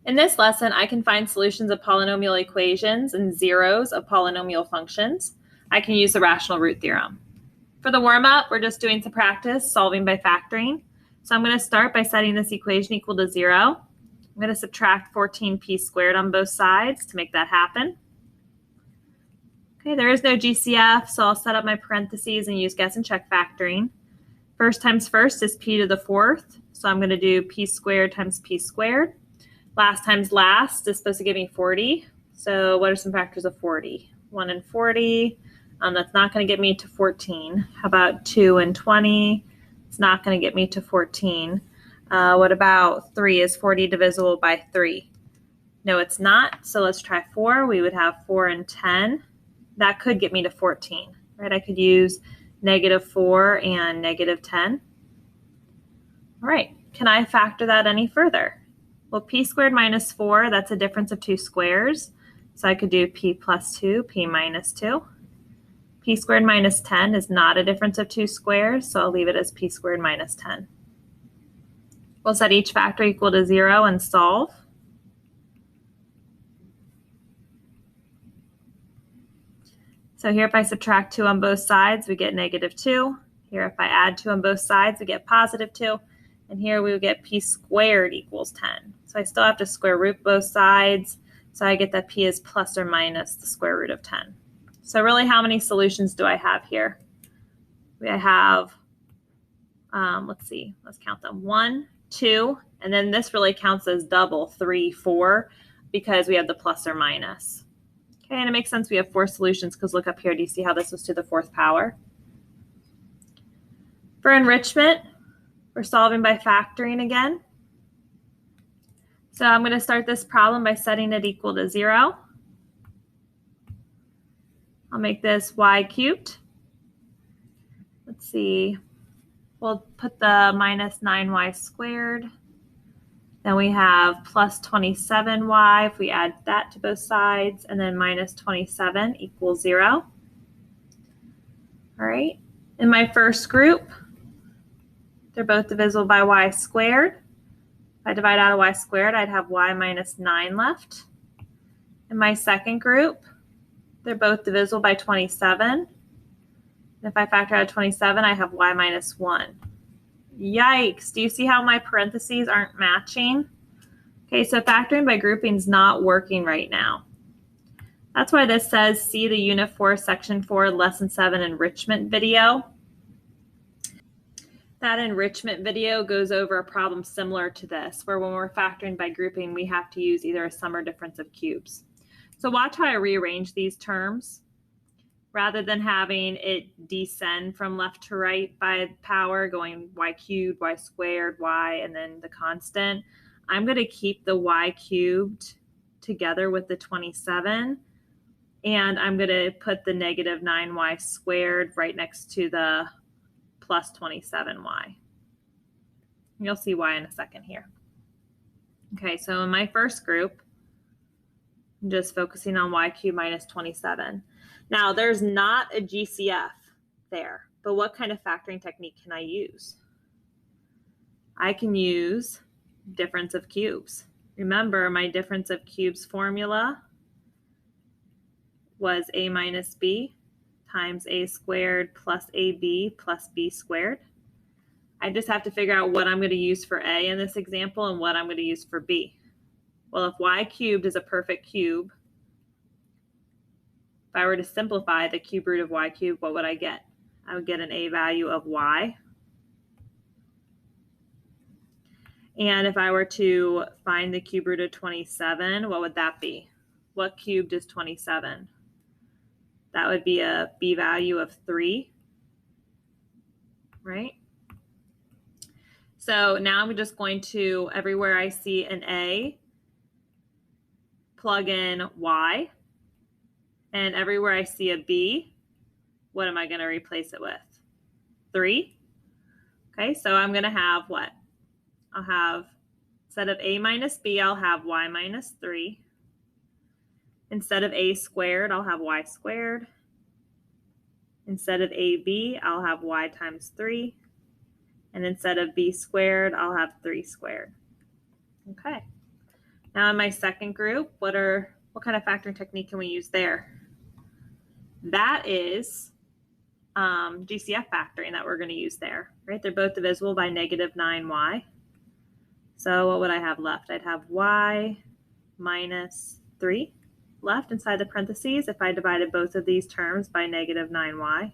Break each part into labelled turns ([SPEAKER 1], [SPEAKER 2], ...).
[SPEAKER 1] In this lesson, I can find solutions of polynomial equations and zeros of polynomial functions. I can use the rational root theorem. For the warm-up, we're just doing some practice solving by factoring. So I'm going to start by setting this equation equal to 0. I'm going to subtract 14p squared on both sides to make that happen. Okay, there is no GCF, so I'll set up my parentheses and use guess and check factoring. First times first is p to the fourth, so I'm going to do p squared times p squared. Last times last is supposed to give me 40. So what are some factors of 40? 1 and 40. That's not going to get me to 14. How about 2 and 20? It's not going to get me to 14. What about 3? Is 40 divisible by 3? No, it's not. So let's try 4. We would have 4 and 10. That could get me to 14, right? I could use -4 and -10. All right. Can I factor that any further? Well, p squared minus 4, that's a difference of 2 squares. So I could do p plus 2, p minus 2. P squared minus 10 is not a difference of 2 squares, so I'll leave it as p squared minus 10. We'll set each factor equal to 0 and solve. So here if I subtract 2 on both sides, we get -2. Here if I add 2 on both sides, we get +2. And here we would get p squared equals 10. So I still have to square root both sides. So I get that p is plus or minus the square root of 10. So really, how many solutions do I have here? I have, let's see, let's count them. 1, 2, and then this really counts as double, 3, 4, because we have the plus or minus. Okay, and it makes sense we have 4 solutions because look up here. Do you see how this was to the 4th power? For enrichment, we're solving by factoring again. So I'm going to start this problem by setting it equal to 0. I'll make this y cubed. Let's see. We'll put the minus 9y squared. Then we have plus 27y if we add that to both sides, and then minus 27 equals 0. All right. In my first group, they're both divisible by y squared. If I divide out a y squared, I'd have y minus 9 left. In my second group, they're both divisible by 27. If I factor out 27, I have y minus 1. Yikes, do you see how my parentheses aren't matching? Okay, so factoring by grouping is not working right now. That's why this says see the Unit 4, Section 4, Lesson 7 enrichment video. That enrichment video goes over a problem similar to this, where when we're factoring by grouping, we have to use either a sum or difference of cubes. So watch how I rearrange these terms. Rather than having it descend from left to right by power, going y cubed, y squared, y, and then the constant, I'm going to keep the y cubed together with the 27, and I'm going to put the -9y squared right next to the plus 27y. You'll see why in a second here. Okay, so in my first group, I'm just focusing on y cubed minus 27. Now, there's not a GCF there, but what kind of factoring technique can I use? I can use difference of cubes. Remember, my difference of cubes formula was a minus b times a squared plus ab plus b squared. I just have to figure out what I'm going to use for a in this example and what I'm going to use for b. Well, if y cubed is a perfect cube, if I were to simplify the cube root of y cubed, what would I get? I would get an a value of y. And if I were to find the cube root of 27, what would that be? What cubed is 27? That would be a b value of 3, right? So now I'm just going to, everywhere I see an a, plug in y. And everywhere I see a b, what am I going to replace it with? 3. Okay, so I'm going to have what? I'll have, instead of a minus b, I'll have y minus 3. Instead of a squared, I'll have y squared. Instead of ab, I'll have y times 3. And instead of b squared, I'll have 3 squared. Okay. Now in my second group, what kind of factoring technique can we use there? That is Gcf factoring that we're going to use there, right? They're both divisible by negative 9y. So what would I have left? I'd have y minus 3 left inside the parentheses if I divided both of these terms by negative 9y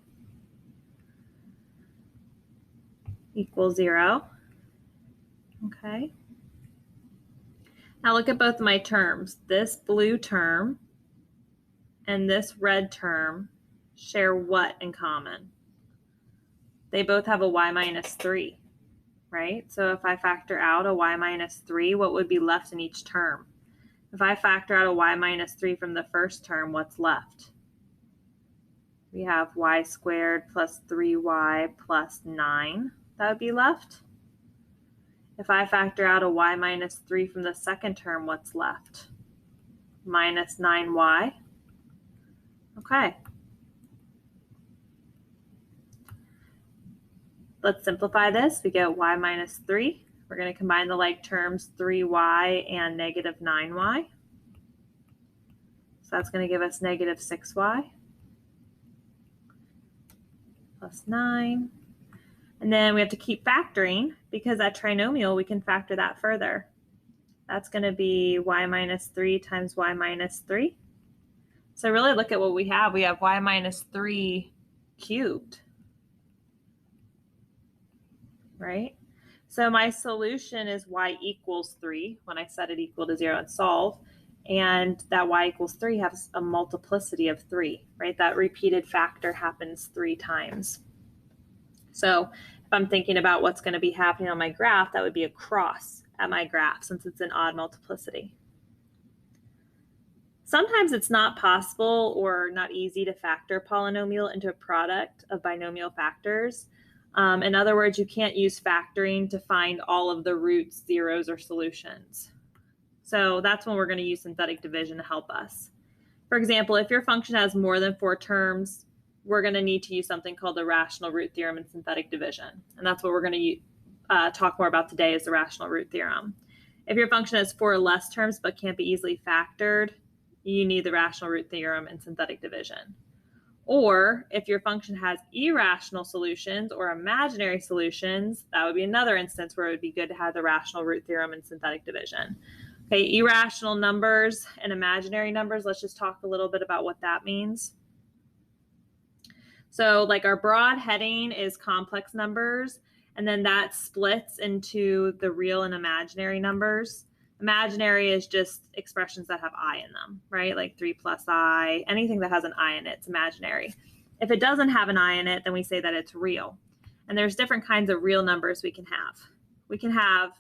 [SPEAKER 1] equals 0. Okay. Now look at both of my terms. This blue term and this red term share what in common? They both have a y minus 3, right? So if I factor out a y minus 3, what would be left in each term? If I factor out a y minus 3 from the first term, what's left? We have y squared plus 3y plus 9. That would be left. If I factor out a y minus 3 from the second term, what's left? Minus 9y. Okay. Let's simplify this. We get y minus 3. We're going to combine the like terms 3y and negative 9y. So that's going to give us negative 6y plus 9. And then we have to keep factoring because that trinomial, we can factor that further. That's going to be y minus 3 times y minus 3. So really look at what we have. We have y minus 3 cubed, right? So my solution is y equals 3 when I set it equal to 0 and solve. And that y equals 3 has a multiplicity of 3, right? That repeated factor happens 3 times. So if I'm thinking about what's going to be happening on my graph, that would be a cross at my graph since it's an odd multiplicity. Sometimes it's not possible or not easy to factor a polynomial into a product of binomial factors. In other words, you can't use factoring to find all of the roots, zeros, or solutions. So that's when we're going to use synthetic division to help us. For example, if your function has more than 4 terms, we're going to need to use something called the rational root theorem in synthetic division. And that's what we're going to talk more about today is the rational root theorem. If your function has 4 or less terms but can't be easily factored, you need the rational root theorem in synthetic division. Or if your function has irrational solutions or imaginary solutions, that would be another instance where it would be good to have the rational root theorem in synthetic division. Okay, irrational numbers and imaginary numbers, let's just talk a little bit about what that means. So like our broad heading is complex numbers, and then that splits into the real and imaginary numbers. Imaginary is just expressions that have I in them, right? Like 3 plus I, anything that has an I in it, it's imaginary. If it doesn't have an I in it, then we say that it's real. And there's different kinds of real numbers we can have. We can have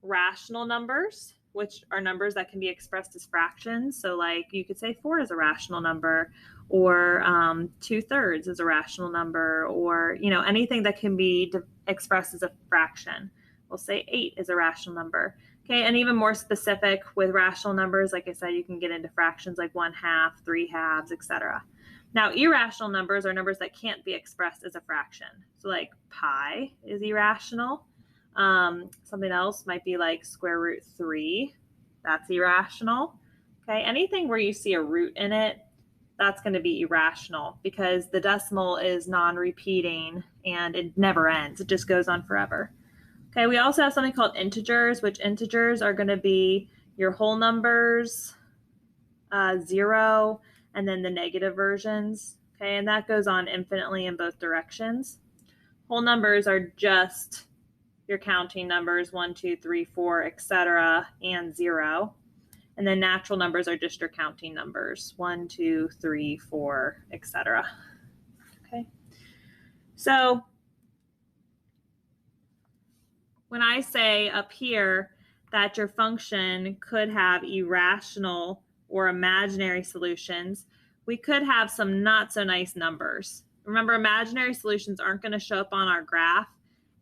[SPEAKER 1] rational numbers, which are numbers that can be expressed as fractions. So like you could say 4 is a rational number, or 2/3 is a rational number, or anything that can be expressed as a fraction. We'll say 8 is a rational number. Okay, and even more specific with rational numbers, like I said, you can get into fractions like 1/2, 3/2, etc. Now, irrational numbers are numbers that can't be expressed as a fraction. So like pi is irrational. Something else might be like square root 3. That's irrational. Okay, anything where you see a root in it, that's going to be irrational because the decimal is non-repeating and it never ends. It just goes on forever. Okay, we also have something called integers, which integers are going to be your whole numbers, 0, and then the negative versions. Okay, and that goes on infinitely in both directions. Whole numbers are just your counting numbers, 1, 2, 3, 4, etc., and 0. And then natural numbers are just your counting numbers, 1, 2, 3, 4, etc. Okay, so when I say up here that your function could have irrational or imaginary solutions, we could have some not so nice numbers. Remember, imaginary solutions aren't going to show up on our graph,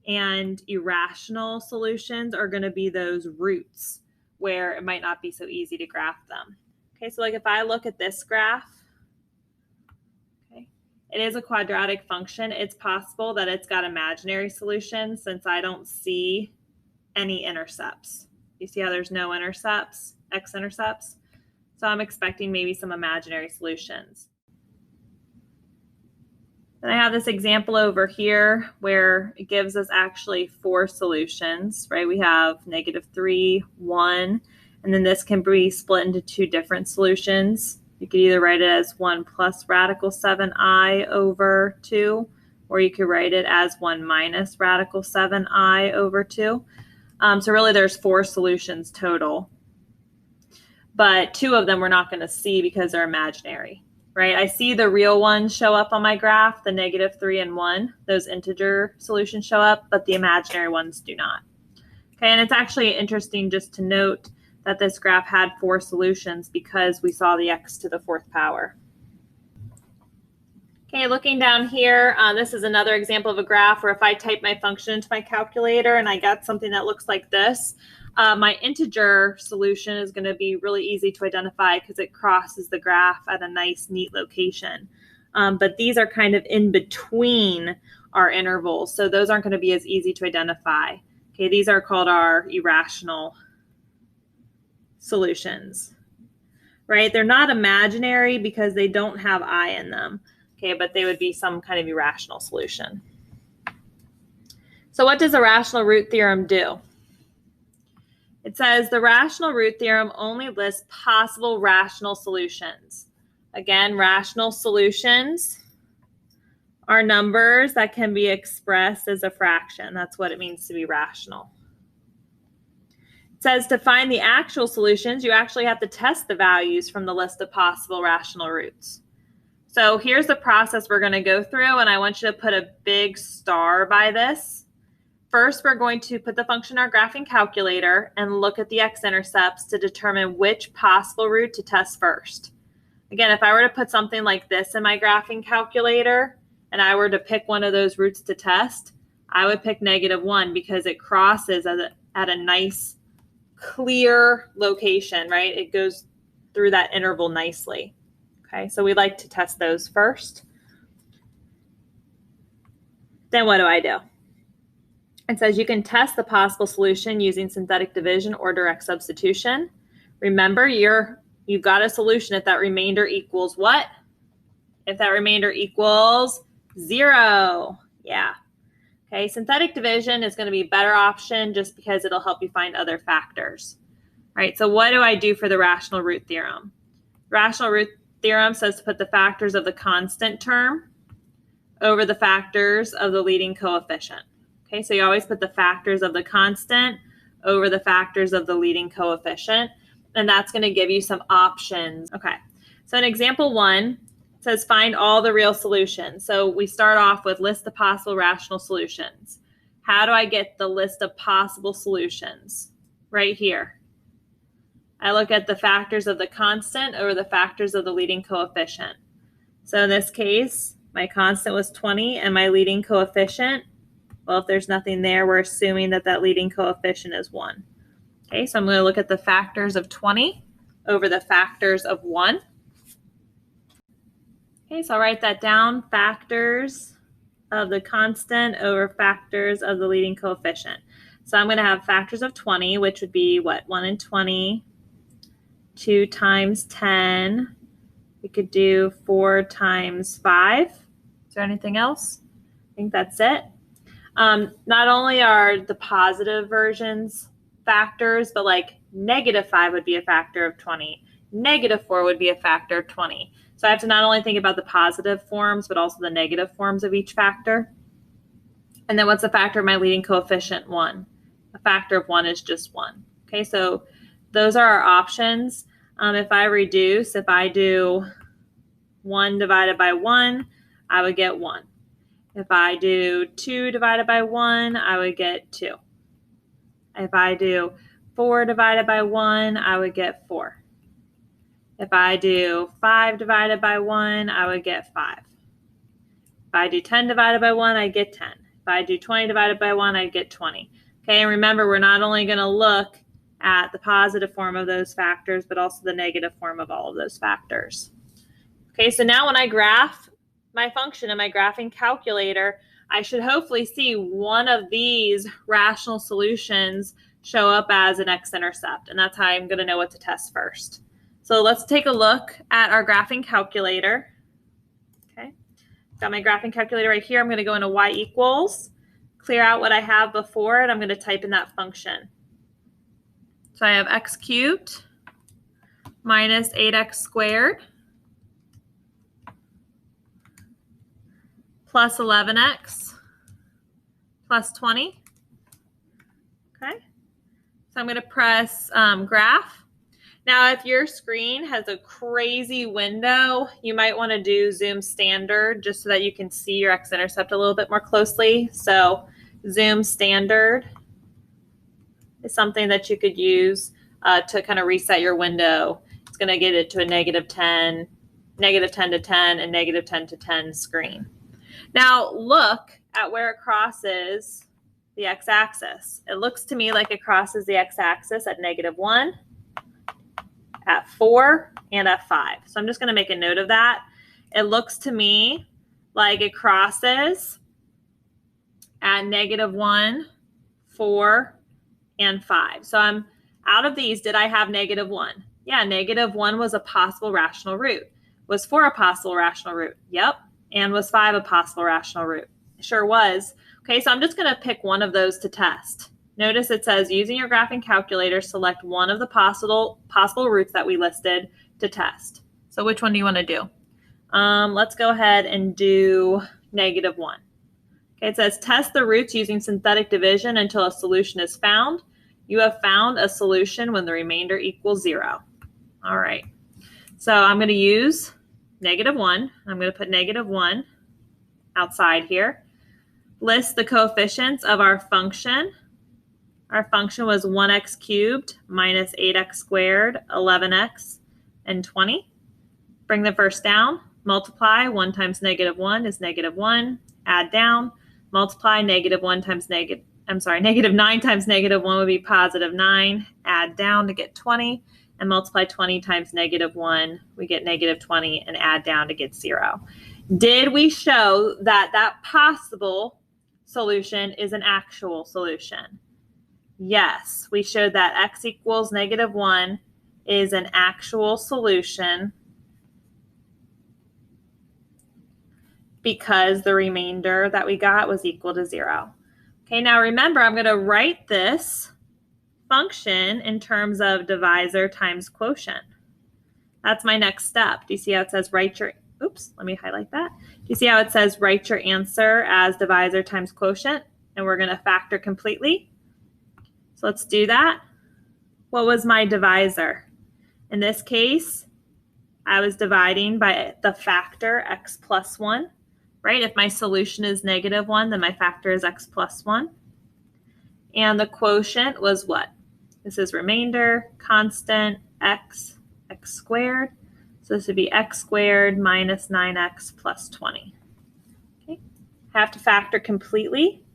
[SPEAKER 1] and irrational solutions are going to be those roots where it might not be so easy to graph them. Okay, so like if I look at this graph, okay, it is a quadratic function. It's possible that it's got imaginary solutions since I don't see any intercepts. You see how there's no intercepts? x-intercepts. So I'm expecting maybe some imaginary solutions. Then I have this example over here where it gives us actually 4 solutions, right? We have -3, 1, and then this can be split into 2 different solutions. You could either write it as 1 plus radical 7i over 2, or you could write it as 1 minus radical 7i over 2. So really there's 4 solutions total, but 2 of them we're not going to see because they're imaginary. Right? I see the real ones show up on my graph, the -3 and 1. Those integer solutions show up, but the imaginary ones do not. Okay, and it's actually interesting just to note that this graph had 4 solutions because we saw the x to the 4th power. Okay, looking down here, this is another example of a graph where if I type my function into my calculator and I got something that looks like this, my integer solution is going to be really easy to identify because it crosses the graph at a nice, neat location. But these are kind of in between our intervals, so those aren't going to be as easy to identify. Okay, these are called our irrational solutions, right? They're not imaginary because they don't have I in them, okay, but they would be some kind of irrational solution. So what does the rational root theorem do? It says the rational root theorem only lists possible rational solutions. Again, rational solutions are numbers that can be expressed as a fraction. That's what it means to be rational. It says to find the actual solutions, you actually have to test the values from the list of possible rational roots. So here's the process we're going to go through, and I want you to put a big star by this. First, we're going to put the function in our graphing calculator and look at the x-intercepts to determine which possible root to test first. Again, if I were to put something like this in my graphing calculator and I were to pick one of those roots to test, I would pick -1 because it crosses at a nice, clear location, right? It goes through that interval nicely. Okay, so we like to test those first. Then what do? It says you can test the possible solution using synthetic division or direct substitution. Remember, you've got a solution if that remainder equals what? If that remainder equals 0. Yeah. Okay, synthetic division is going to be a better option just because it'll help you find other factors. All right, so what do I do for the rational root theorem? Rational root theorem says to put the factors of the constant term over the factors of the leading coefficient. Okay, so you always put the factors of the constant over the factors of the leading coefficient, and that's going to give you some options. Okay, so in example 1, it says find all the real solutions. So we start off with list the possible rational solutions. How do I get the list of possible solutions? Right here. I look at the factors of the constant over the factors of the leading coefficient. So in this case, my constant was 20 and my leading coefficient, well, if there's nothing there, we're assuming that that leading coefficient is 1. Okay, so I'm going to look at the factors of 20 over the factors of 1. Okay, so I'll write that down. Factors of the constant over factors of the leading coefficient. So I'm going to have factors of 20, which would be what? 1 and 20, 2 times 10. We could do 4 times 5. Is there anything else? I think that's it. Not only are the positive versions factors, but like -5 would be a factor of 20. -4 would be a factor of 20. So I have to not only think about the positive forms, but also the negative forms of each factor. And then what's the factor of my leading coefficient? 1. A factor of 1 is just 1. Okay, so those are our options. If I do 1 divided by 1, I would get 1. If I do 2 divided by 1, I would get 2. If I do 4 divided by 1, I would get 4. If I do 5 divided by 1, I would get 5. If I do 10 divided by 1, I get 10. If I do 20 divided by 1, I get 20. Okay, and remember, we're not only going to look at the positive form of those factors, but also the negative form of all of those factors. Okay, so now when I graph my function in my graphing calculator, I should hopefully see one of these rational solutions show up as an x-intercept, and that's how I'm going to know what to test first. So let's take a look at our graphing calculator. Okay, got my graphing calculator right here. I'm going to go into y equals, clear out what I have before, and I'm going to type in that function. So I have x cubed minus 8x squared plus 11x plus 20. Okay, so I'm going to press graph. Now, if your screen has a crazy window, you might want to do zoom standard just so that you can see your x-intercept a little bit more closely. So zoom standard is something that you could use to kind of reset your window. It's going to get it to a -10, -10 to 10, and -10 to 10 screen. Now look at where it crosses the x-axis. It looks to me like it crosses the x-axis at -1, at 4, and at 5. So I'm just going to make a note of that. It looks to me like it crosses at -1, 4, and 5. So I'm out of these, did I have -1? Yeah, -1 was a possible rational root. Was 4 a possible rational root? Yep. And was 5 a possible rational root? Sure was. Okay, so I'm just going to pick one of those to test. Notice it says, using your graphing calculator, select one of the possible roots that we listed to test. So which one do you want to do? Let's go ahead and do -1. Okay, it says, test the roots using synthetic division until a solution is found. You have found a solution when the remainder equals 0. All right, so I'm going to use -1. I'm going to put -1 outside here. List the coefficients of our function. Our function was 1x cubed minus 8x squared, 11x, and 20. Bring the first down. Multiply. 1 times -1 is -1. Add down. Multiply. -9 times -1 would be +9. Add down to get 20. And multiply 20 times -1. We get -20, and add down to get 0. Did we show that that possible solution is an actual solution? Yes, we showed that x equals -1 is an actual solution because the remainder that we got was equal to 0. Okay, now remember, I'm going to write this function in terms of divisor times quotient. That's my next step. Do you see how it says write your, oops, let me highlight that. Do you see how it says write your answer as divisor times quotient? And we're going to factor completely. So let's do that. What was my divisor? In this case, I was dividing by the factor x plus 1, right? If my solution is -1, then my factor is x plus 1. And the quotient was what? This is remainder, constant, x squared. So this would be x squared minus 9x plus 20. Okay, have to factor completely.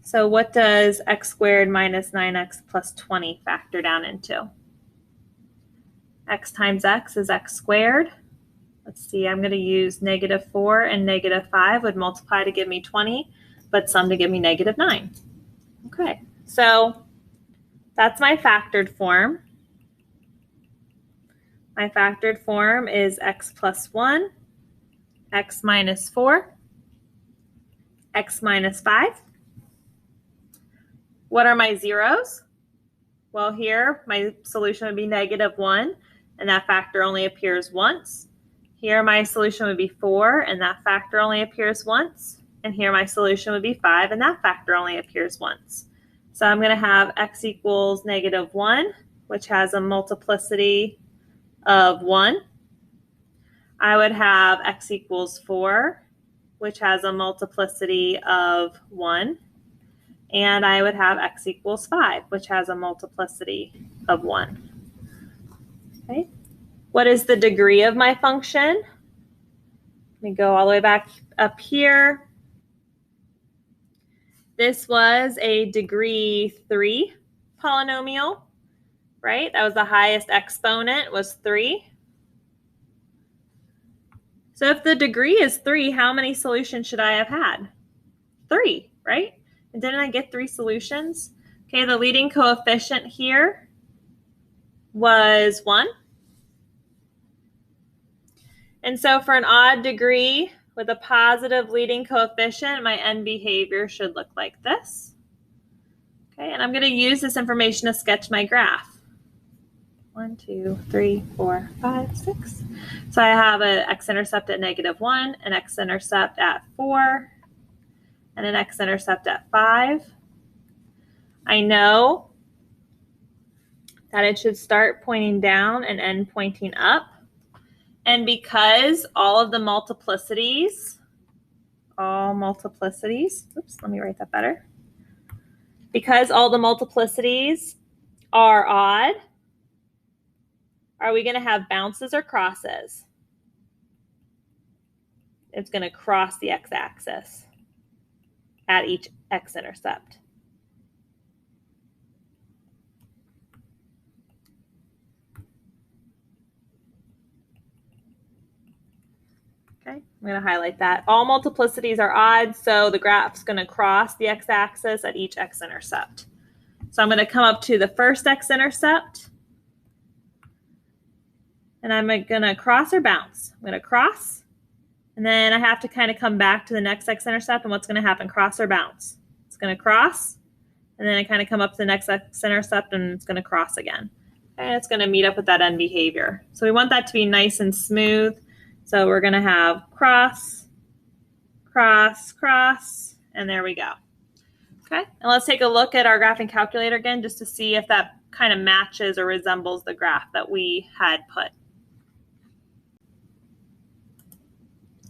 [SPEAKER 1] So what does x squared minus 9x plus 20 factor down into? X times x is x squared. Let's see, I'm going to use -4 and -5 would multiply to give me 20, but sum to give me -9. Okay, so that's my factored form. My factored form is x plus 1, x minus 4, x minus 5. What are my zeros? Well, here my solution would be -1, and that factor only appears once. Here my solution would be 4, and that factor only appears once. And here my solution would be 5, and that factor only appears once. So I'm going to have x equals -1, which has a multiplicity of 1. I would have x equals 4, which has a multiplicity of 1. And I would have x equals 5, which has a multiplicity of 1. Okay. What is the degree of my function? Let me go all the way back up here. This was a degree 3 polynomial, right? That was the highest exponent, was 3. So if the degree is 3, how many solutions should I have had? 3, right? And didn't I get 3 solutions? Okay, the leading coefficient here was 1. And so for an odd degree with a positive leading coefficient, my end behavior should look like this. Okay, and I'm going to use this information to sketch my graph. 1, 2, 3, 4, 5, 6. So I have an x-intercept at -1, an x-intercept at 4, and an x-intercept at 5. I know that it should start pointing down and end pointing up. And because all of the multiplicities, oops, let me write that better. Because all the multiplicities are odd, are we going to have bounces or crosses? It's going to cross the x-axis at each x-intercept. Okay, I'm going to highlight that. All multiplicities are odd, so the graph's going to cross the x-axis at each x-intercept. So I'm going to come up to the first x-intercept, and I'm going to cross or bounce. I'm going to cross, and then I have to kind of come back to the next x-intercept, and what's going to happen? Cross or bounce? It's going to cross, and then I kind of come up to the next x-intercept, and it's going to cross again. And it's going to meet up with that end behavior. So we want that to be nice and smooth. So we're going to have cross, cross, cross, and there we go. Okay, and let's take a look at our graphing calculator again just to see if that kind of matches or resembles the graph that we had put.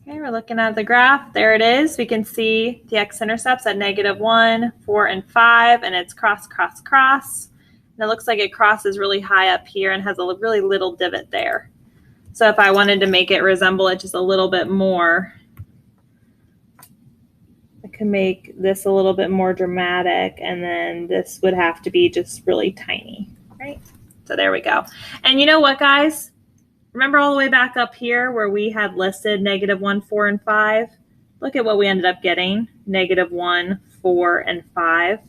[SPEAKER 1] Okay, we're looking at the graph. There it is. We can see the x-intercepts at -1, 4, and 5, and it's cross, cross, cross. And it looks like it crosses really high up here and has a really little divot there. So if I wanted to make it resemble it just a little bit more, I can make this a little bit more dramatic, and then this would have to be just really tiny, right? So there we go. And you know what, guys? Remember all the way back up here where we had listed -1, 4, and 5? Look at what we ended up getting, -1, 4, and 5,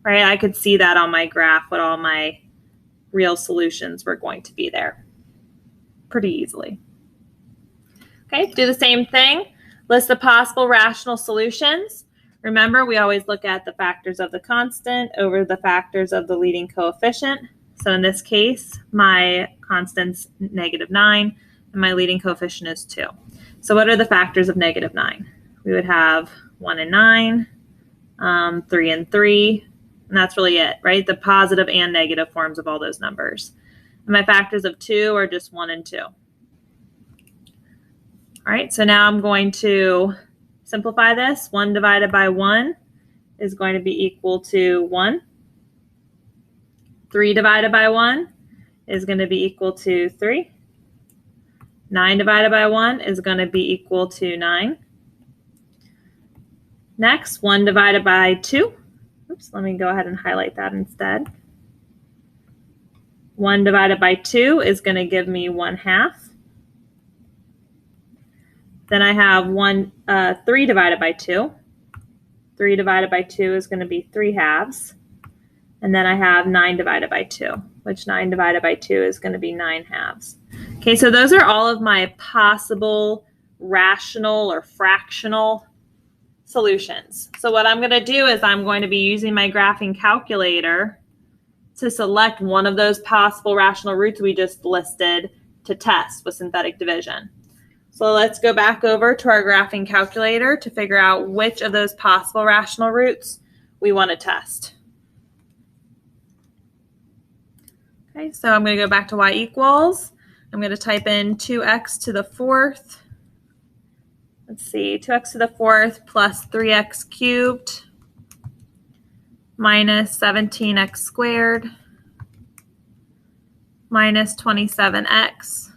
[SPEAKER 1] right? I could see that on my graph, what all my real solutions were going to be there pretty easily. Okay, do the same thing. List the possible rational solutions. Remember, we always look at the factors of the constant over the factors of the leading coefficient. So in this case, my constant's -9, and my leading coefficient is 2. So what are the factors of -9? We would have 1 and 9, 3 and 3, and that's really it, right? The positive and negative forms of all those numbers. And my factors of 2 are just 1 and 2. All right, so now I'm going to simplify this. 1 divided by 1 is going to be equal to 1. 3 divided by 1 is going to be equal to 3. 9 divided by 1 is going to be equal to 9. Next, 1 divided by 2. Oops, let me go ahead and highlight that instead. 1 divided by 2 is going to give me 1/2. Then I have 3 divided by 2. 3 divided by 2 is going to be 3/2. And then I have 9 divided by 2, which 9 divided by 2 is going to be 9/2. Okay, so those are all of my possible rational or fractional solutions. So what I'm going to do is I'm going to be using my graphing calculator to select one of those possible rational roots we just listed to test with synthetic division. So let's go back over to our graphing calculator to figure out which of those possible rational roots we want to test. Okay, so I'm going to go back to y equals. I'm going to type in 2x to the 4th. Let's see, 2x to the 4th plus 3x cubed minus 17x squared minus 27x,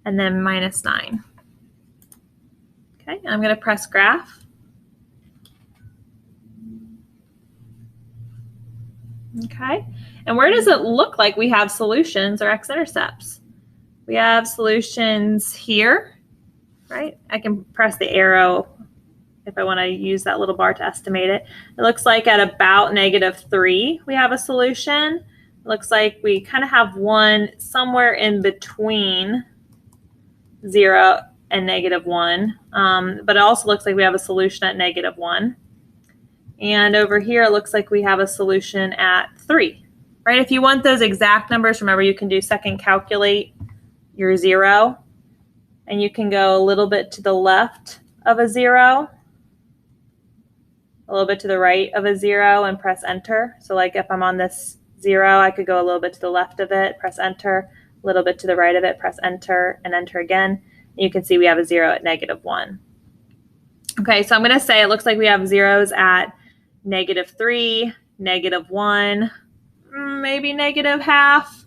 [SPEAKER 1] and then minus 9. Okay, and I'm going to press graph. Okay, and where does it look like we have solutions or x-intercepts? We have solutions here right? I can press the arrow if I want to use that little bar to estimate it. It looks like at about -3 we have a solution. It looks like we kind of have one somewhere in between 0 and -1, but it also looks like we have a solution at -1. And over here it looks like we have a solution at 3. Right? If you want those exact numbers, remember you can do second calculate your 0, and you can go a little bit to the left of a 0, a little bit to the right of a 0, and press enter. So like if I'm on this 0, I could go a little bit to the left of it, press enter, a little bit to the right of it, press enter, and enter again. And you can see we have a 0 at -1. Okay, so I'm going to say it looks like we have zeros at -3, -1, maybe -0.5,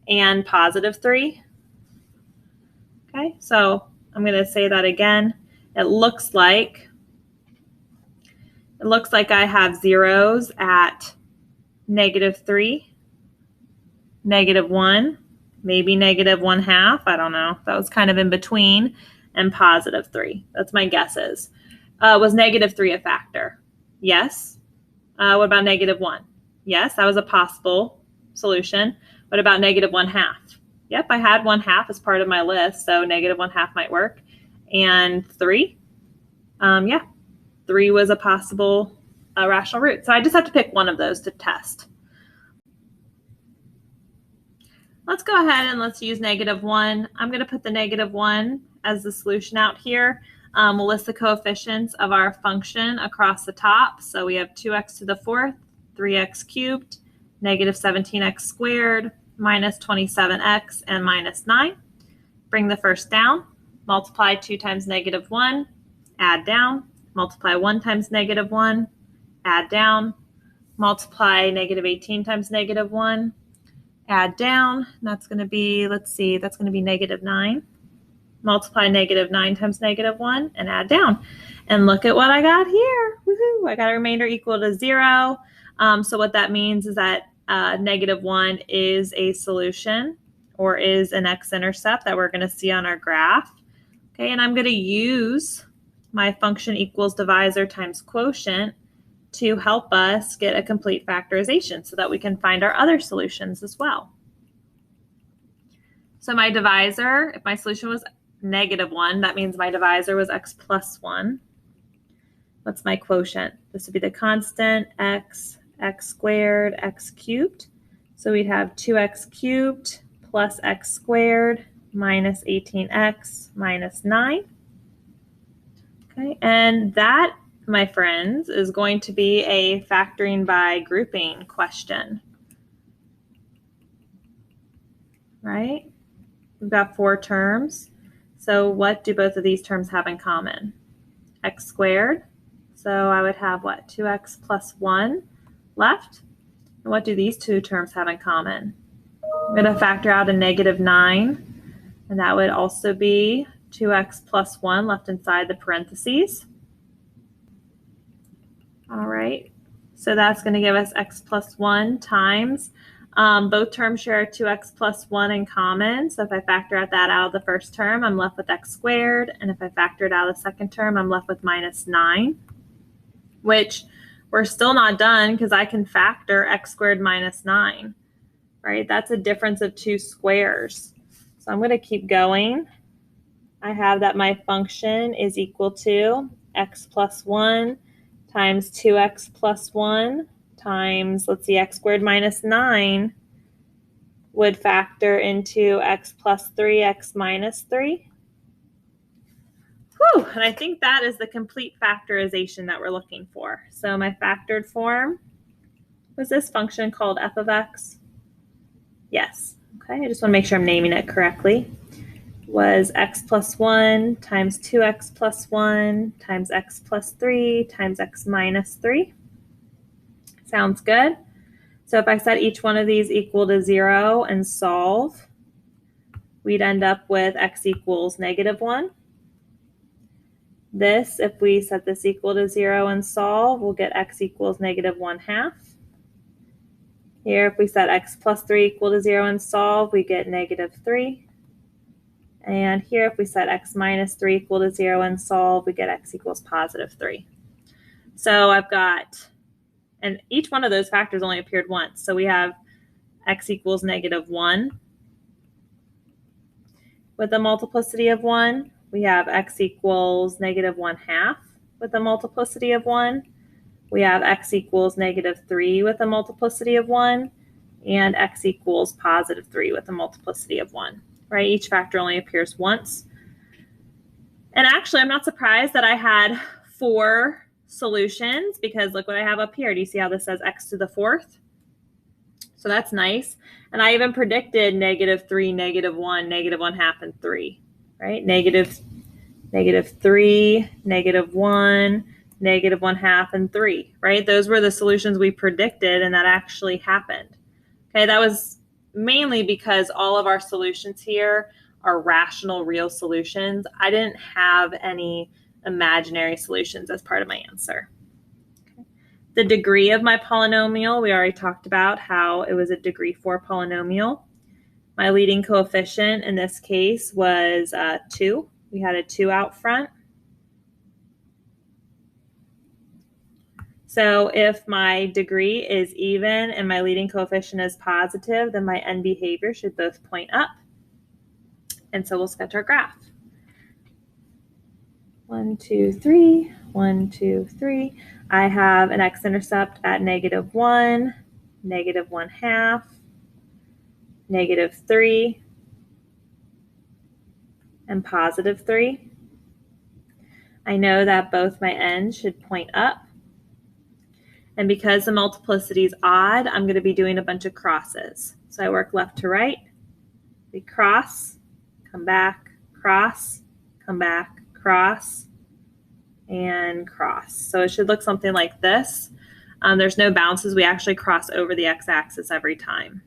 [SPEAKER 1] and +3. Okay, so I'm going to say that again. It looks like I have zeros at -3, -1, maybe -1/2. I don't know. That was kind of in between, and +3. That's my guesses. Was -3 a factor? Yes. What about -1? Yes, that was a possible solution. What about -1/2? Yep, I had 1/2 as part of my list, so -1/2 might work. And 3? Yeah, 3 was a possible rational root. So I just have to pick one of those to test. Let's go ahead and let's use -1. I'm going to put the -1 as the solution out here. We'll list the coefficients of our function across the top. So we have 2x to the 4th, 3x cubed, -17x squared, -27x, and -9. Bring the first down. Multiply 2 times -1, add down. Multiply 1 times -1, add down. Multiply -18 times -1, add down. That's going to be, let's see, that's going to be -9. Multiply -9 times -1 and add down. And look at what I got here. Woohoo! I got a remainder equal to 0. So what that means is that -1 is a solution, or is an x-intercept that we're going to see on our graph. Okay, and I'm going to use my function equals divisor times quotient to help us get a complete factorization so that we can find our other solutions as well. So my divisor, if my solution was -1, that means my divisor was x plus 1. What's my quotient? This would be the constant x squared, x cubed. So we'd have 2x cubed plus x squared minus 18x minus 9. Okay, and that, my friends, is going to be a factoring by grouping question. Right? We've got 4 terms. So what do both of these terms have in common? X squared. So I would have what? 2x plus 1 left. And what do these two terms have in common? I'm going to factor out a -9. And that would also be 2x plus 1 left inside the parentheses. All right. So that's going to give us x plus 1 times. Both terms share 2x plus 1 in common. So if I factor that out of the first term, I'm left with x squared. And if I factor it out of the second term, I'm left with -9, which we're still not done because I can factor x squared minus 9, right? That's a difference of 2 squares. So I'm going to keep going. I have that my function is equal to x plus 1 times 2x plus 1 times, let's see, x squared minus 9 would factor into x plus 3, x minus 3. Whew, and I think that is the complete factorization that we're looking for. So my factored form was this function called f of x? Yes. Okay, I just want to make sure I'm naming it correctly. Was x plus 1 times 2x plus 1 times x plus 3 times x minus 3. Sounds good. So if I set each one of these equal to 0 and solve, we'd end up with x equals -1. This, if we set this equal to 0 and solve, we'll get x equals -1/2. Here, if we set x plus 3 equal to 0 and solve, we get -3. And here, if we set x minus 3 equal to 0 and solve, we get x equals positive 3. So I've got, and each one of those factors only appeared once. So we have x equals negative 1 with a multiplicity of 1. We have x equals negative 1/2 with a multiplicity of 1. We have x equals negative 3 with a multiplicity of 1. And x equals positive 3 with a multiplicity of 1. Right? Each factor only appears once. And actually, I'm not surprised that I had 4 solutions because look what I have up here. Do you see how this says x to the 4th? So that's nice. And I even predicted negative 3, negative 1, negative 1/2, and 3, right? Negative 3, negative 1, negative 1/2, and 3, right? Those were the solutions we predicted, and that actually happened. Okay, that was mainly because all of our solutions here are rational, real solutions. I didn't have any imaginary solutions as part of my answer. Okay. The degree of my polynomial, we already talked about how it was a degree 4 polynomial. My leading coefficient in this case was 2. We had a 2 out front. So if my degree is even and my leading coefficient is positive, then my end behavior should both point up. And so we'll sketch our graph. 1, 2, 3, 1, 2, 3. I have an x-intercept at negative 1, negative 1/2, negative 3, and positive 3. I know that both my ends should point up. And because the multiplicity is odd, I'm going to be doing a bunch of crosses. So I work left to right. We cross, come back, cross, come back, cross, and cross. So it should look something like this. There's no bounces. We actually cross over the x-axis every time.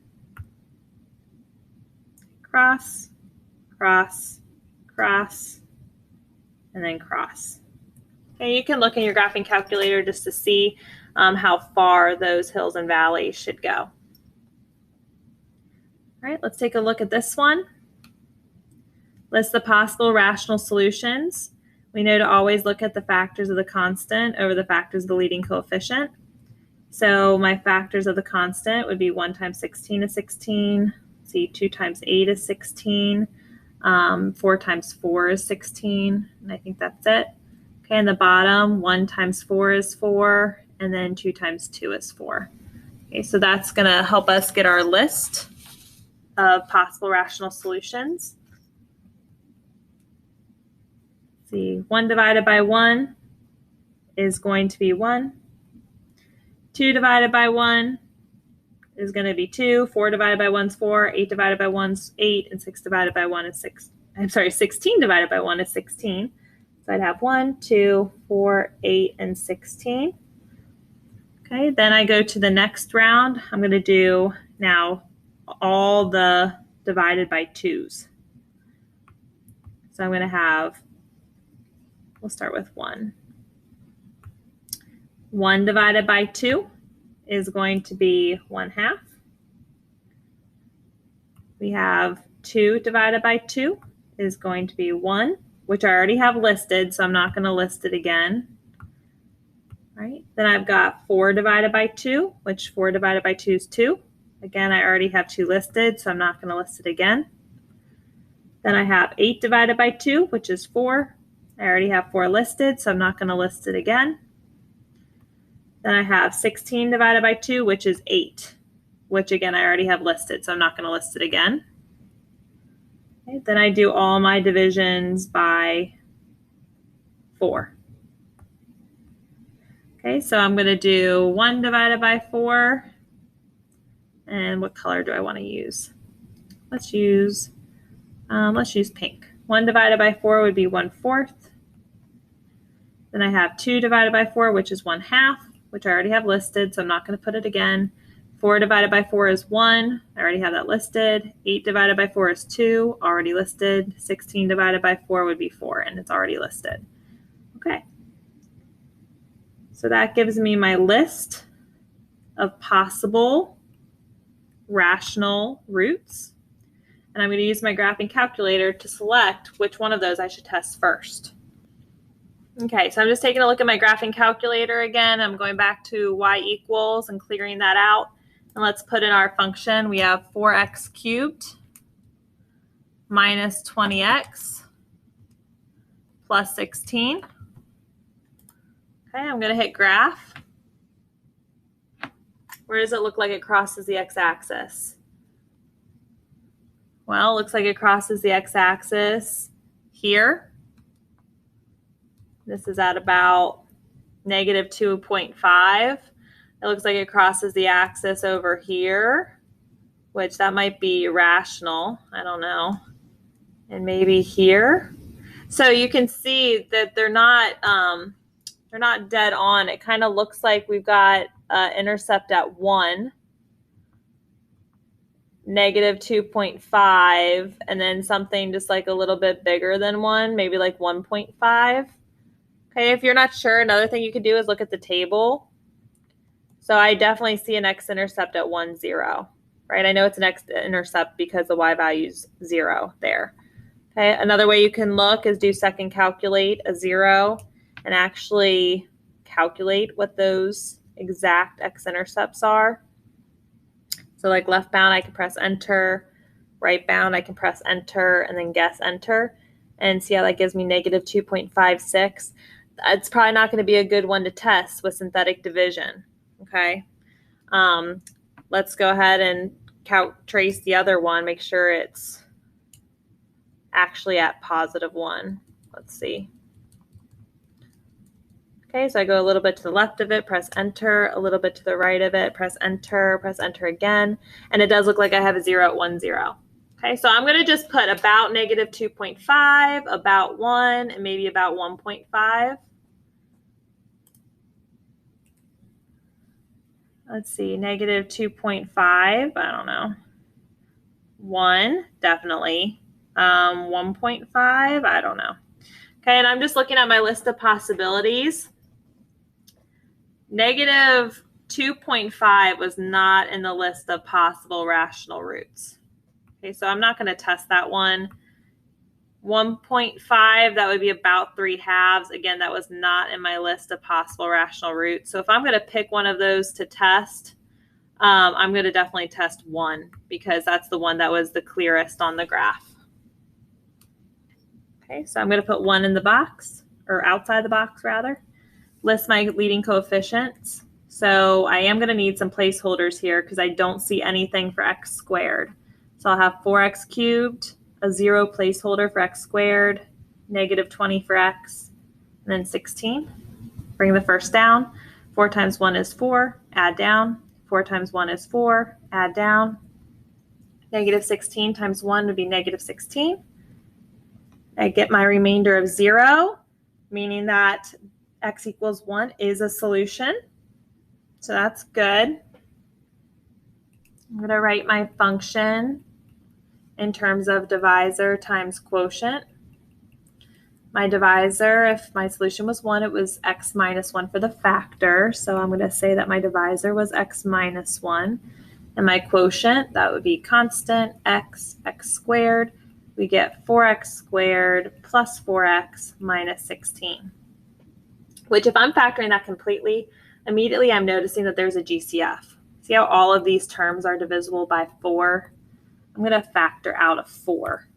[SPEAKER 1] Cross, cross, cross, and then cross. Okay, you can look in your graphing calculator just to see how far those hills and valleys should go. All right, let's take a look at this one. List the possible rational solutions. We know to always look at the factors of the constant over the factors of the leading coefficient. So my factors of the constant would be 1 times 16 is 16. See, 2 times 8 is 16. 4 times 4 is 16. And I think that's it. Okay, in the bottom, 1 times 4 is 4. And then 2 times 2 is 4. Okay, so that's going to help us get our list of possible rational solutions. See, 1 divided by 1 is going to be 1. 2 divided by 1 is going to be 2. 4 divided by 1 is 4. 8 divided by 1 is 8. And 6 divided by 1 is 6. I'm sorry, 16 divided by 1 is 16. So I'd have 1, 2, 4, 8, and 16. Okay, then I go to the next round. I'm going to do now all the divided by 2's. So I'm going to have, we'll start with 1. 1 divided by 2 is going to be 1/2. We have 2 divided by 2 is going to be 1, which I already have listed, so I'm not going to list it again. Right? Then I've got 4 divided by 2, which 4 divided by 2 is 2. Again, I already have 2 listed, so I'm not going to list it again. Then I have 8 divided by 2, which is 4. I already have 4 listed, so I'm not going to list it again. Then I have 16 divided by 2, which is 8, which again, I already have listed, so I'm not going to list it again. Okay, then I do all my divisions by 4. Okay, so I'm going to do 1 divided by 4. And what color do I want to use? Let's use pink. 1 divided by 4 would be 1/4. Then I have 2 divided by 4, which is 1/2, which I already have listed, so I'm not going to put it again. 4 divided by 4 is 1. I already have that listed. 8 divided by 4 is 2, already listed. 16 divided by 4 would be 4, and it's already listed. Okay. So that gives me my list of possible rational roots. And I'm going to use my graphing calculator to select which one of those I should test first. Okay, so I'm just taking a look at my graphing calculator again. I'm going back to y equals and clearing that out. And let's put in our function. We have 4x cubed minus 20x plus 16. Okay, I'm going to hit graph. Where does it look like it crosses the x-axis? Well, it looks like it crosses the x-axis here. This is at about negative 2.5. It looks like it crosses the axis over here, which that might be irrational. I don't know. And maybe here. So you can see that they're not dead on. It kind of looks like we've got intercept at 1, negative 2.5, and then something just like a little bit bigger than 1, maybe like 1.5. Okay, if you're not sure, another thing you could do is look at the table. So I definitely see an x-intercept at 1, 0, right? I know it's an x-intercept because the y value is 0 there. Okay, another way you can look is do second calculate a 0 and actually calculate what those exact x-intercepts are. So like left bound, I can press enter, right bound, I can press enter, and then guess enter, and see how that gives me negative 2.56. It's probably not going to be a good one to test with synthetic division. Okay, let's go ahead and trace the other one, make sure it's actually at positive 1. Let's see. Okay, so I go a little bit to the left of it, press enter, a little bit to the right of it, press enter again, and it does look like I have a 0 at 1, 0. Okay, so I'm going to just put about negative 2.5, about 1, and maybe about 1.5. Let's see, negative 2.5, I don't know. 1, definitely. 1.5, I don't know. Okay, and I'm just looking at my list of possibilities. Negative 2.5 was not in the list of possible rational roots. Okay, so I'm not going to test that one. 1.5, that would be about 3/2. Again, that was not in my list of possible rational roots. So if I'm going to pick one of those to test, I'm going to definitely test 1 because that's the one that was the clearest on the graph. Okay, so I'm going to put 1 in the box, or outside the box rather. List my leading coefficients. So I am going to need some placeholders here because I don't see anything for x squared. So I'll have 4x cubed, a 0 placeholder for x squared, negative 20 for x, and then 16. Bring the first down. 4 times 1 is 4, add down. 4 times 1 is 4, add down. Negative 16 times 1 would be negative 16. I get my remainder of 0, meaning that x equals 1 is a solution. So that's good. I'm going to write my function in terms of divisor times quotient. My divisor, if my solution was 1, it was x minus 1 for the factor. So I'm going to say that my divisor was x minus 1. And my quotient, that would be constant x squared. We get 4x squared plus 4x minus 16. Which if I'm factoring that completely, immediately I'm noticing that there's a GCF. See how all of these terms are divisible by 4? I'm going to factor out of 4.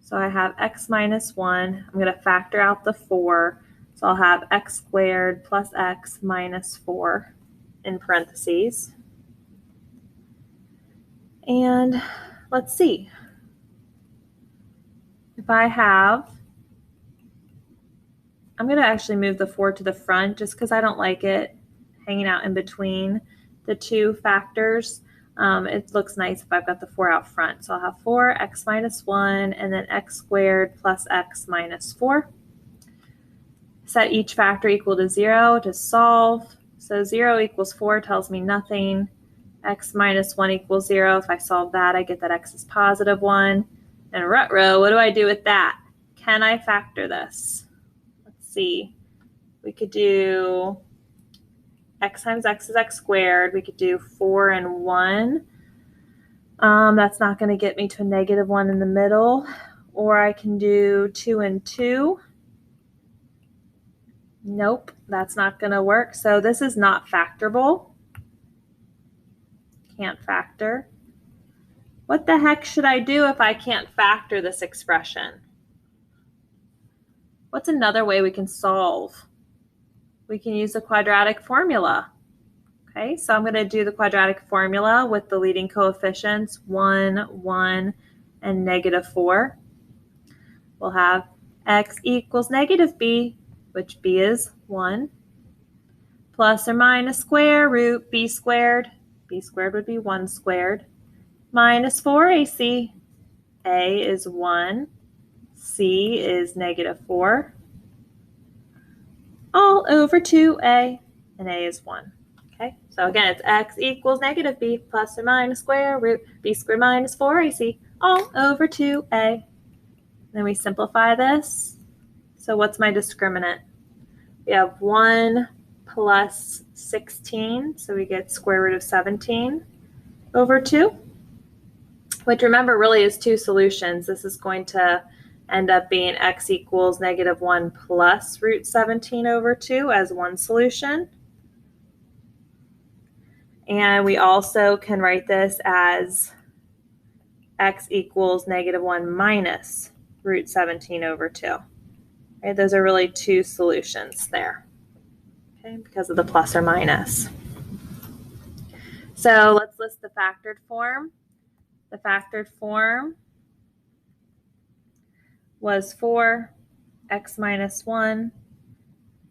[SPEAKER 1] So I have x minus 1. I'm going to factor out the 4. So I'll have x squared plus x minus 4 in parentheses. And let's see. If I have, I'm going to actually move the 4 to the front just because I don't like it hanging out in between the two factors. It looks nice if I've got the 4 out front. So I'll have 4x minus 1 and then x squared plus x minus 4. Set each factor equal to 0 to solve. So 0 equals 4 tells me nothing. X minus 1 equals 0. If I solve that, I get that x is positive 1. And ruh-roh, what do I do with that? Can I factor this? Let's see. We could do x times x is x squared. We could do 4 and 1. That's not going to get me to a -1 in the middle. Or I can do 2 and 2. Nope, that's not going to work. So this is not factorable. Can't factor. What the heck should I do if I can't factor this expression? What's another way we can solve? We can use the quadratic formula. Okay, so I'm going to do the quadratic formula with the leading coefficients 1, 1, and -4. We'll have x equals -b, which b is 1, plus or minus square root b squared would be 1 squared, minus 4ac. A is 1, c is -4, all over 2a, and a is 1. Okay, so again, it's x equals -b plus or minus square root b squared minus 4ac, all over 2a. Then we simplify this. So what's my discriminant? We have 1 plus 16, so we get square root of 17 over 2, which remember really is two solutions. This is going to end up being x equals -1 plus root 17 over 2 as one solution. And we also can write this as x equals -1 minus root 17 over 2. Okay, those are really two solutions there, okay, because of the plus or minus. So let's list the factored form. The factored form was 4x minus 1,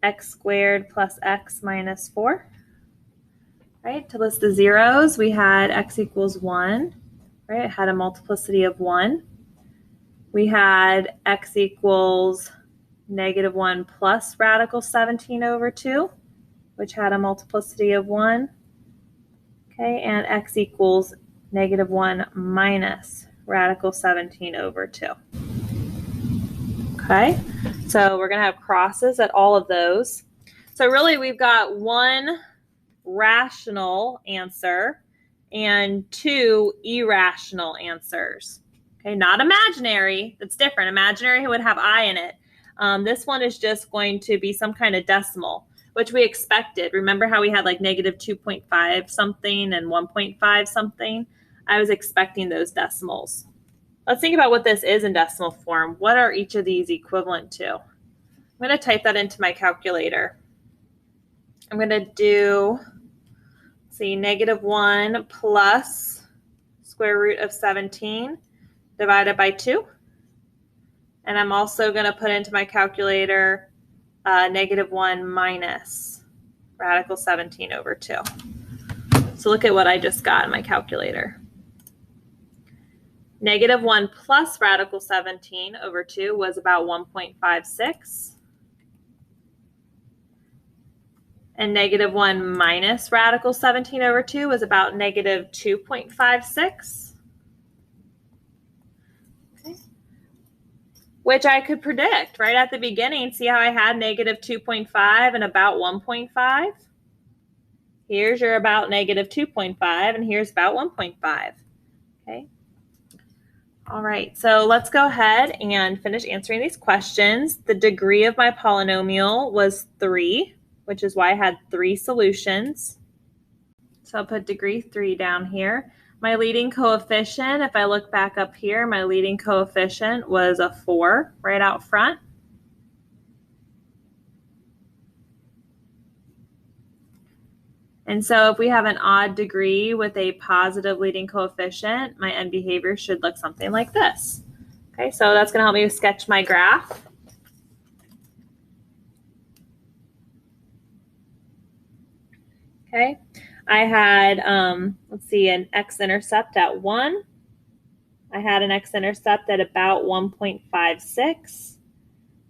[SPEAKER 1] x squared plus x minus 4. Right, to list the zeros, we had x equals 1, right? It had a multiplicity of 1. We had x equals -1 plus radical 17 over 2, which had a multiplicity of 1. Okay, and x equals -1 minus radical 17 over 2. Okay, so we're going to have crosses at all of those. So really we've got one rational answer and two irrational answers. Okay, not imaginary. That's different. Imaginary would have I in it. This one is just going to be some kind of decimal, which we expected. Remember how we had like -2.5 something and 1.5 something? I was expecting those decimals. Let's think about what this is in decimal form. What are each of these equivalent to? I'm going to type that into my calculator. I'm going to do, -1 plus square root of 17 divided by 2. And I'm also going to put into my calculator -1 minus radical 17 over 2. So look at what I just got in my calculator. -1 plus radical 17 over 2 was about 1.56. And -1 minus radical 17 over 2 was about -2.56. Okay. Which I could predict right at the beginning. See how I had -2.5 and about 1.5? Here's your about -2.5, and here's about 1.5. Okay. All right, so let's go ahead and finish answering these questions. The degree of my polynomial was 3, which is why I had 3 solutions. So I'll put degree 3 down here. My leading coefficient, if I look back up here, my leading coefficient was a 4 right out front. And so if we have an odd degree with a positive leading coefficient, my end behavior should look something like this. Okay, so that's going to help me sketch my graph. Okay, I had, let's see, an x-intercept at 1. I had an x-intercept at about 1.56.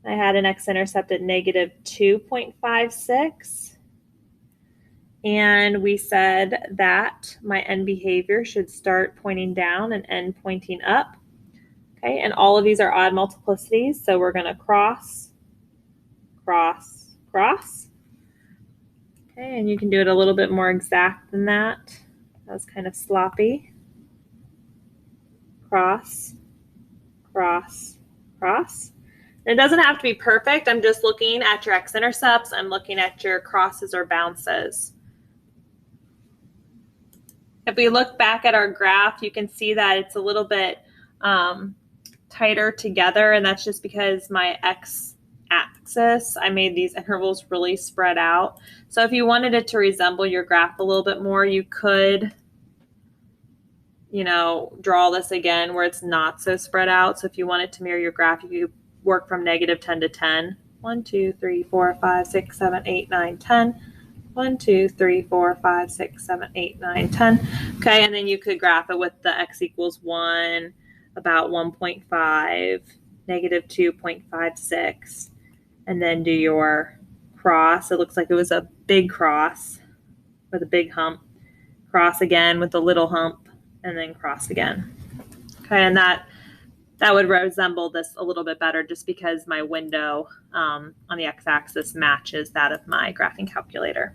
[SPEAKER 1] I had an x-intercept at -2.56. And we said that my end behavior should start pointing down and end pointing up. Okay, and all of these are odd multiplicities, so we're going to cross, cross, cross. Okay, and you can do it a little bit more exact than that. That was kind of sloppy. cross, cross, cross. And it doesn't have to be perfect. I'm just looking at your x-intercepts. I'm looking at your crosses or bounces. If we look back at our graph, you can see that it's a little bit tighter together, and that's just because my x-axis, I made these intervals really spread out. So if you wanted it to resemble your graph a little bit more, you could, draw this again where it's not so spread out. So if you wanted to mirror your graph, you could work from -10 to 10. 1, 2, 3, 4, 5, 6, 7, 8, 9, 10. 1, 2, 3, 4, 5, 6, 7, 8, 9, 10. Okay, and then you could graph it with the x equals 1, about 1.5, -2.56, and then do your cross. It looks like it was a big cross with a big hump. Cross again with a little hump, and then cross again. Okay, and that would resemble this a little bit better just because my window on the x-axis matches that of my graphing calculator.